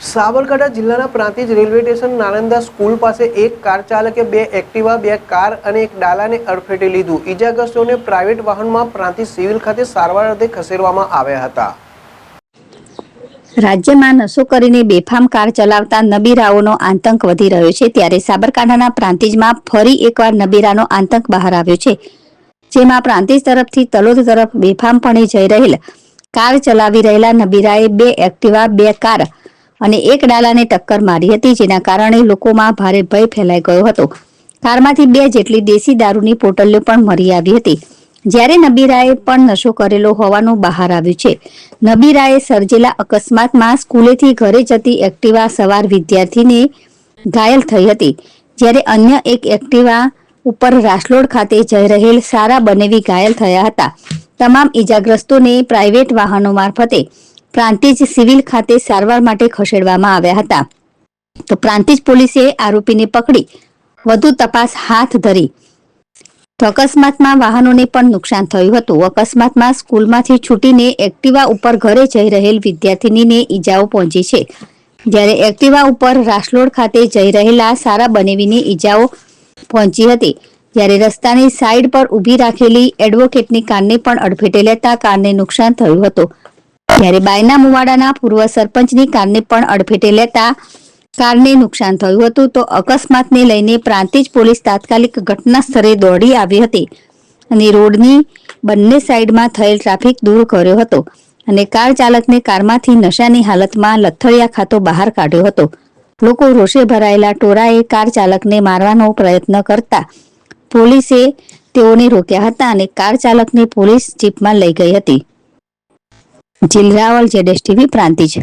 સાબરકાંઠા જિલ્લાના Prantij railway station Nalanda school પાસે એક કાર ચાલકે 2 એક્ટિવા, 2 કાર અને એક ડાલાને અડફેટે લીધું. ઈજાગ્રસ્તોને પ્રાઇવેટ વાહનમાં પ્રાંતિજ સિવિલ ખાતે સારવાર અર્થે ખસેડવામાં આવ્યા હતા. રાજ્યમાં નશો કરીને બેફામ કાર ચલાવતા નબીરાઓનો આતંક વધી રહ્યો છે, ત્યારે સાબરકાંઠાના પ્રાંતિજમાં ફરી એકવાર નબીરાનો આતંક બહાર આવ્યો છે, જેમાં પ્રાંતિજ તરફથી તલોદ તરફ બેફામપણે જઈ રહેલ કાર ચલાવી રહેલા નબીરાએ 2 એક્ટિવા, 2 કાર અને એક ડાલાને ટક્કર મારી હતી, જેના કારણે લોકોમાં ભારે ભય ફેલાઈ ગયો હતો. કારમાંથી 2 જેટલી દેશી દારૂની પોટલીઓ પણ મળી આવી હતી, જ્યારે નબીરાએ પણ નશો કરેલો હોવાનું બહાર આવ્યું છે. નબીરાએ સર્જેલા અકસ્માતમાં સ્કૂલેથી ઘરે જતી એક્ટિવા સવાર વિદ્યાર્થીને ઘાયલ થઈ હતી, જ્યારે અન્ય એક એક્ટિવા ઉપર રાસલોડ ખાતે જઈ રહેલ સારા બનેવી ઘાયલ થયા હતા. તમામ ઈજાગ્રસ્તોને પ્રાઇવેટ વાહનો મારફતે પ્રાંતિજ સિવિલ ખાતે સારવાર માટે ખસેડવામાં આવ્યા હતા. તો પ્રાંતિજ પોલીસે આરોપીને પકડી વધુ તપાસ હાથ ધરી. તો અકસ્માતમાં વાહનોને પણ નુકસાન થયું હતું. અકસ્માતમાં સ્કૂલમાંથી છૂટીને એક્ટિવા ઉપર ઘરે જઈ રહેલ વિદ્યાર્થીનીને ઈજાઓ પહોંચી છે, જ્યારે એક્ટિવા ઉપર રાસલોડ ખાતે જઈ રહેલા સારા બનેવીને ઈજાઓ પહોંચી હતી. જ્યારે રસ્તાની સાઈડ પર ઊભી રાખેલી એડવોકેટની કારને પણ અડફેટે લેતા કારને નુકસાન થયું હતું. જ્યારે બાયના મુવાડાના પૂર્વ સરપંચની કારને પણ અડફેટે લેતા કારને નુકસાન થયું હતું. તો અકસ્માતને લઈને પ્રાંતિજ પોલીસ તાત્કાલિક ઘટના સ્થળે દોડી આવી હતી અને રોડની બંને સાઈડમાં થયેલ ટ્રાફિક દૂર કર્યો હતો અને કાર ચાલકને કારમાંથી નશાની હાલતમાં લથડિયા ખાતો બહાર કાઢ્યો હતો. લોકો રોષે ભરાયેલા ટોળાએ કાર ચાલકને મારવાનો પ્રયત્ન કરતા પોલીસે તેઓને રોક્યા હતા અને કાર ચાલકને પોલીસ જીપમાં લઈ ગઈ હતી. જીલ રાવલ, ZSTV, પ્રાંતિજ.